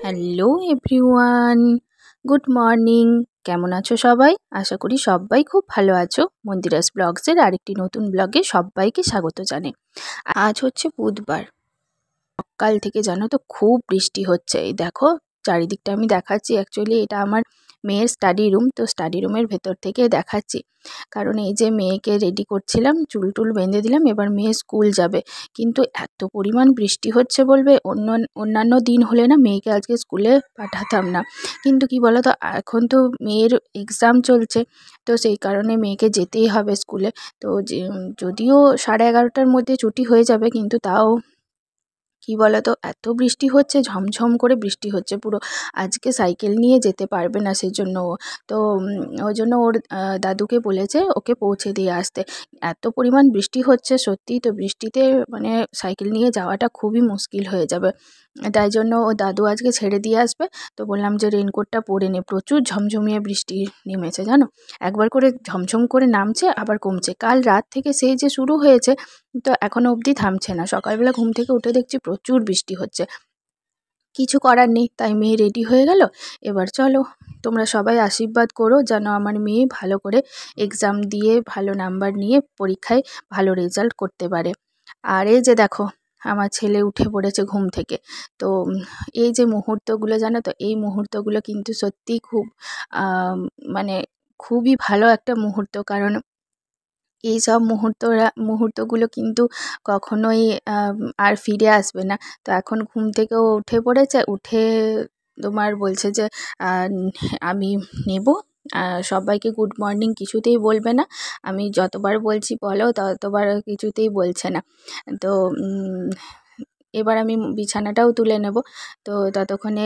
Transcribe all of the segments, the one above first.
Hello everyone, good morning. কেমন আছো সবাই? আশা করি সবাই খুব ভালো আছো। মন্দিরাস ব্লগসের আরেকটি নতুন ব্লগে সবাইকে স্বাগত জানাই। আজ হচ্ছে বুধবার। সকাল থেকে জানো তো খুব বৃষ্টি হচ্ছে। এই দেখো চারিদিকটা আমি দেখাচ্ছি। অ্যাকচুয়ালি এটা আমার মেয়ের স্টাডি রুম, তো স্টাডি রুমের ভেতর থেকে দেখাচ্ছি। কারণ এই যে মেয়েকে রেডি করছিলাম, চুল টুল বেঁধে দিলাম, এবার মেয়ে স্কুল যাবে। কিন্তু এত পরিমাণ বৃষ্টি হচ্ছে বলবে, অন্যান্য দিন হলে না মেয়েকে আজকে স্কুলে পাঠাতাম না। কিন্তু কি বলো তো, এখন তো মেয়ের এক্সাম চলছে, তো সেই কারণে মেয়েকে যেতেই হবে স্কুলে। তো যদিও 11:30টার মধ্যে ছুটি হয়ে যাবে, কিন্তু তাও কি বলতো, এত বৃষ্টি হচ্ছে, ঝমঝম করে বৃষ্টি হচ্ছে পুরো। আজকে সাইকেল নিয়ে যেতে পারবে না, সেজন্য তো ওই জন্য ওর দাদুকে বলেছে ওকে পৌঁছে দিয়ে আসতে। এত পরিমাণ বৃষ্টি হচ্ছে সত্যি, তো বৃষ্টিতে মানে সাইকেল নিয়ে যাওয়াটা খুবই মুশকিল হয়ে যাবে। তাই জন্য ও দাদু আজকে ছেড়ে দিয়ে আসবে। তো বললাম যে রেনকোটটা পরে নে, প্রচুর ঝমঝমিয়ে বৃষ্টি নেমেছে জানো। একবার করে ঝমঝম করে নামছে আবার কমছে। কাল রাত থেকে সেই যে শুরু হয়েছে, তো এখনো অবধি থামছে না। সকালবেলা ঘুম থেকে উঠে দেখছি প্রচুর বৃষ্টি হচ্ছে। কিছু করার নেই, তাই মেয়ে রেডি হয়ে গেল। এবার চলো, তোমরা সবাই আশীর্বাদ করো যেন আমার মেয়ে ভালো করে এক্সাম দিয়ে ভালো নাম্বার নিয়ে পরীক্ষায় ভালো রেজাল্ট করতে পারে। আর এই যে দেখো আমার ছেলে উঠে পড়েছে ঘুম থেকে। তো এই যে মুহূর্তগুলো জানো তো, এই মুহূর্তগুলো কিন্তু সত্যিই খুব মানে খুবই ভালো একটা মুহূর্ত। কারণ এই সব মুহূর্তগুলো কিন্তু কখনোই আর ফিরে আসবে না। তো এখন ঘুম থেকেও উঠে পড়েছে, উঠে তোমার বলছে যে আমি নেব। সবাইকে গুড মর্নিং কিছুতেই বলবে না। আমি যতবার বলছি বলো, ততবার কিছুতেই বলছে না। তো এবার আমি বিছানাটাও তুলে নেব। তো ততক্ষণে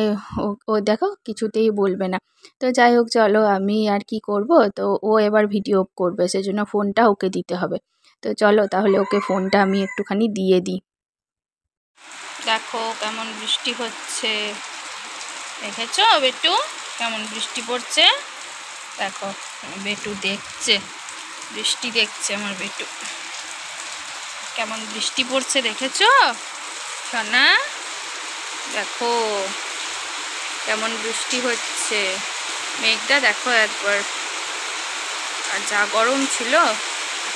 ও দেখো কিছুতেই বলবে না। তো যাই হোক, চলো, আমি আর কি করব। তো ও এবার ভিডিও করবে, সেজন্য ফোনটা ওকে দিতে হবে। তো চলো তাহলে ওকে ফোনটা আমি একটুখানি দিয়ে দিই। দেখো কেমন বৃষ্টি হচ্ছে, দেখেছো বেটু কেমন বৃষ্টি পড়ছে? দেখো বেটু দেখছে, বৃষ্টি দেখছে আমার বেটু, কেমন বৃষ্টি পড়ছে দেখেছো সোনা? দেখো কেমন বৃষ্টি হচ্ছে, মেঘটা দেখো একবার। আর যা গরম ছিল,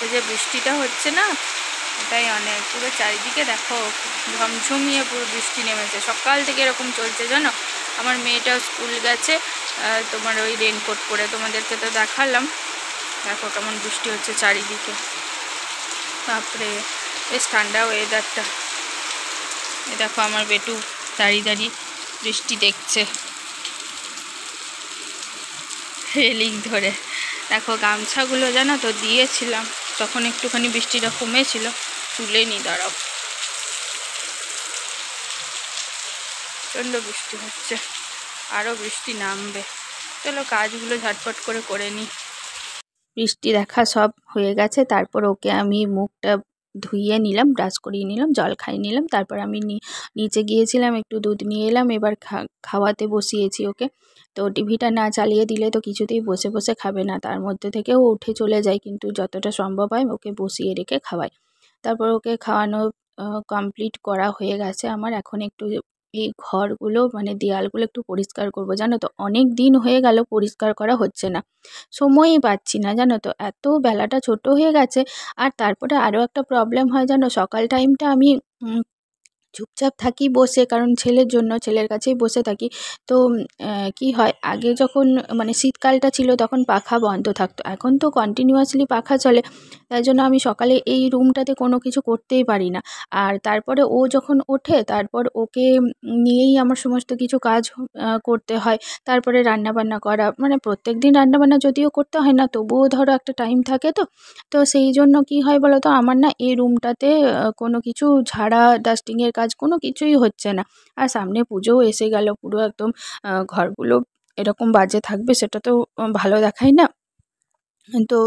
এই যে বৃষ্টিটা হচ্ছে না, এটাই অনেক। পুরো চারিদিকে দেখো ঝমঝমিয়ে পুরো বৃষ্টি নেমেছে। সকাল থেকে এরকম চলছে জানো। আমার মেয়েটাও স্কুল গেছে তোমার ওই রেনকোট পরে, তোমাদেরকে তো দেখালাম। দেখো কেমন বৃষ্টি হচ্ছে চারিদিকে, তারপরে বেশ ঠান্ডা ওয়েদারটা। এ দেখো আমার বেটু দাঁড়িয়ে দাঁড়িয়ে বৃষ্টি দেখছে রেলিং ধরে। দেখো গামছাগুলো জানো তো দিয়েছিলাম, তখন একটুখানি বৃষ্টিটা কমেছিল, তুলে নি, দাঁড়াও। প্রচণ্ড বৃষ্টি হচ্ছে, আরও বৃষ্টি নামবে। চলো কাজগুলো ঝটপট করে নিই। বৃষ্টি দেখা সব হয়ে গেছে, তারপর ওকে আমি মুখটা ধুইয়ে নিলাম, ব্রাশ করিয়ে নিলাম, জল খাইয়ে নিলাম। তারপর আমি নিচে গিয়েছিলাম, একটু দুধ নিয়ে এলাম। এবার খাওয়াতে বসিয়েছি ওকে। তো টিভিটা না চালিয়ে দিলে তো কিছুতেই বসে বসে খাবে না, তার মধ্যে থেকেও উঠে চলে যায়। কিন্তু যতটা সম্ভব হয় ওকে বসিয়ে রেখে খাওয়াই। তারপর ওকে খাওয়ানো কমপ্লিট করা হয়ে গেছে আমার। এখন একটু এই ঘরগুলো মানে দেয়ালগুলো একটু পরিষ্কার করব জানো তো। অনেক দিন হয়ে গেল পরিষ্কার করা হচ্ছে না, সময়ই পাচ্ছি না জানো তো। এত বেলাটা ছোট হয়ে গেছে। আর তারপরে আরও একটা প্রবলেম হয় জানো, সকাল টাইমটা আমি চুপচাপ থাকি বসে, কারণ ছেলের জন্য, ছেলের কাছেই বসে থাকি। তো কি হয়, আগে যখন মানে শীতকালটা ছিল তখন পাখা বন্ধ থাকতো, এখন তো কন্টিনিউয়াসলি পাখা চলে। তাই জন্য আমি সকালে এই রুমটাতে কোনো কিছু করতেই পারি না। আর তারপরে ও যখন ওঠে, তারপর ওকে নিয়েই আমার সমস্ত কিছু কাজ করতে হয়। তারপরে রান্নাবান্না করা, মানে প্রত্যেক দিন রান্নাবান্না যদিও করতে হয় না, তবুও ধরো একটা টাইম থাকে। তো তো সেই জন্য কি হয় বলো তো, আমার না এই রুমটাতে কোনো কিছু ঝাড়া ডাস্টিংয়ের কাজ কোনো কিছুই হচ্ছে না। আর সামনে পুজোও এসে গেল, পুরো একদম ঘরগুলো এরকম বাজে থাকবে সেটা তো ভালো দেখায় না। তো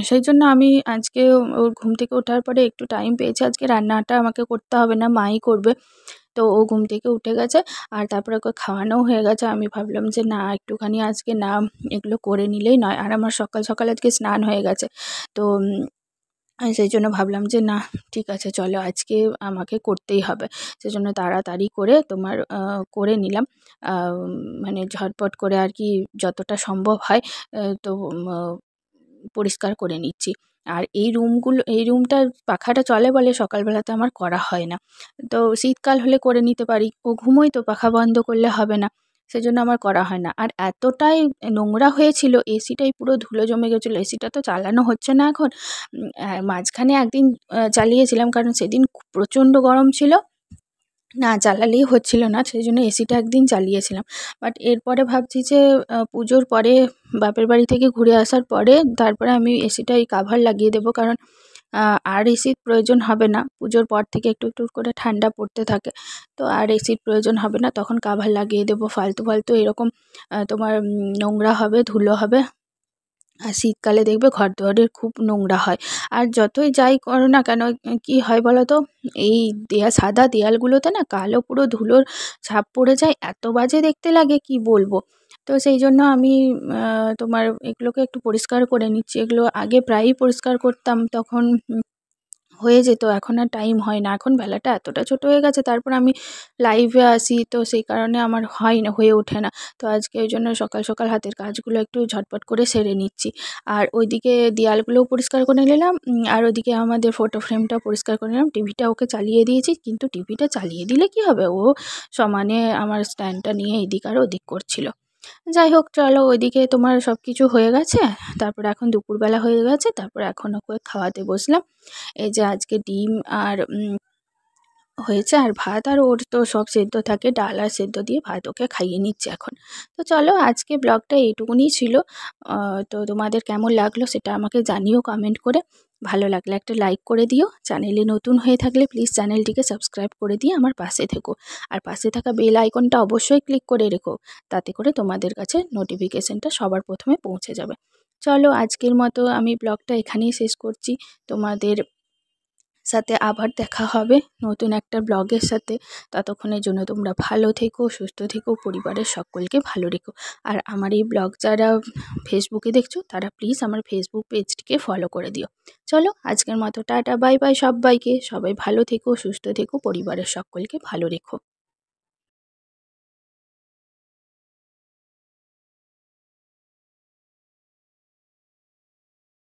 সেই জন্য আমি আজকে ওর ঘুম থেকে ওঠার পরে একটু টাইম পেয়েছি, আজকে রান্নাটা আমাকে করতে হবে না, মাই করবে। তো ও ঘুম থেকে উঠে গেছে, আর তারপরে ওকে খাওয়ানোও হয়ে গেছে। আমি ভাবলাম যে না, একটুখানি আজকে না এগুলো করে নিলেই নয়। আর আমার সকাল সকাল আজকে স্নান হয়ে গেছে। তো সেই জন্য ভাবলাম যে না, ঠিক আছে চলো আজকে আমাকে করতেই হবে। সেজন্য তাড়াতাড়ি করে তোমার করে নিলাম, মানে ঝটপট করে আর কি, যতটা সম্ভব হয় তো পরিষ্কার করে নিচ্ছি। আর এই রুমটার পাখাটা চলে বলে সকালবেলাতে আমার করা হয় না। তো শীতকাল হলে করে নিতে পারি, ও ঘুমোয় তো পাখা বন্ধ করলে হবে না, সেজন্য আমার করা হয় না। আর এতটাই নোংরা হয়েছিল, এসিটাই পুরো ধুলো জমে গেছিলো। এসিটা তো চালানো হচ্ছে না এখন। মাঝখানে একদিন চালিয়েছিলাম, কারণ সেদিন প্রচণ্ড গরম ছিল, না চালালেই হচ্ছিল না, সেই জন্য এসিটা একদিন চালিয়েছিলাম। বাট এরপরে ভাবছি যে পুজোর পরে, বাপের বাড়ি থেকে ঘুরে আসার পরে তারপরে আমি এসিটা এই কাভার লাগিয়ে দেবো, কারণ আর এসির প্রয়োজন হবে না। পুজোর পর থেকে একটু একটু করে ঠান্ডা পড়তে থাকে, তো আর এসির প্রয়োজন হবে না, তখন কাভার লাগিয়ে দেবো। ফালতু ফালতু এরকম তোমার নোংরা হবে, ধুলো হবে। আর শীতকালে দেখবে ঘরদুয়ারের খুব নোংরা হয়। আর যতই যাই করো না কেন, কী হয় বলো তো, এই সাদা দেয়ালগুলোতে না কালো পুরো ধুলোর ছাপ পড়ে যায়, এত বাজে দেখতে লাগে কি বলবো। তো সেই জন্য আমি তোমার এগুলোকে একটু পরিষ্কার করে নিচ্ছি। এগুলো আগে প্রায়ই পরিষ্কার করতাম, তখন হয়ে যেত, এখন আর টাইম হয় না। এখন বেলাটা এতটা ছোট হয়ে গেছে, তারপর আমি লাইভে আসি, তো সেই কারণে আমার হয় না, হয়ে ওঠে না। তো আজকে ওই জন্য সকাল সকাল হাতের কাজগুলো একটু ঝটপট করে সেরে নিচ্ছি। আর ওইদিকে দেয়ালগুলোও পরিষ্কার করে নিলাম, আর ওদিকে আমাদের ফটো ফ্রেমটাও পরিষ্কার করে নিলাম। টিভিটা ওকে চালিয়ে দিয়েছি, কিন্তু টিভিটা চালিয়ে দিলে কি হবে, ও সমানে আমার স্ট্যান্ডটা নিয়ে এদিক আর ওদিক করছিল। যাই হোক চলো, ওইদিকে তোমার সব কিছু হয়ে গেছে। তারপর এখন দুপুরবেলা হয়ে গেছে, তারপর এখন ওকে খাওয়াতে বসলাম। এই যে আজকে ডিম আর হয়েছে, আর ভাত, আর ওর তো সব সেদ্ধ থাকে, ডাল আর সেদ্ধ দিয়ে ভাত ওকে খাইয়ে নিচ্ছে এখন। তো চলো, আজকে ব্লগটা এইটুকুনি ছিল। তো তোমাদের কেমন লাগলো সেটা আমাকে জানিও কমেন্ট করে। ভালো লাগলে একটা লাইক করে দিও। চ্যানেলে নতুন হয়ে থাকলে প্লিজ চ্যানেলটিকে সাবস্ক্রাইব করে দিয়ে আমার পাশে থেকো। আর পাশে থাকা বেল আইকনটা অবশ্যই ক্লিক করে রেখো, তাতে করে তোমাদের কাছে নোটিফিকেশনটা সবার প্রথমে পৌঁছে যাবে। চলো, আজকের মতো আমি ব্লগটা এখানেই শেষ করছি। তোমাদের সাথে আবার দেখা হবে নতুন একটা ব্লগের সাথে। ততক্ষণের জন্য তোমরা ভালো থেকো, সুস্থ থেকো, পরিবারের সকলকে ভালো রেখো। আর আমার এই ব্লগ যারা ফেসবুকে দেখছো, তারা প্লিজ আমার ফেসবুক পেজটিকে ফলো করে দিও। চলো, আজকের মতো টাটা, বাই বাই সবাইকে। সবাই ভালো থেকো, সুস্থ থেকো, পরিবারের সকলকে ভালো রেখো।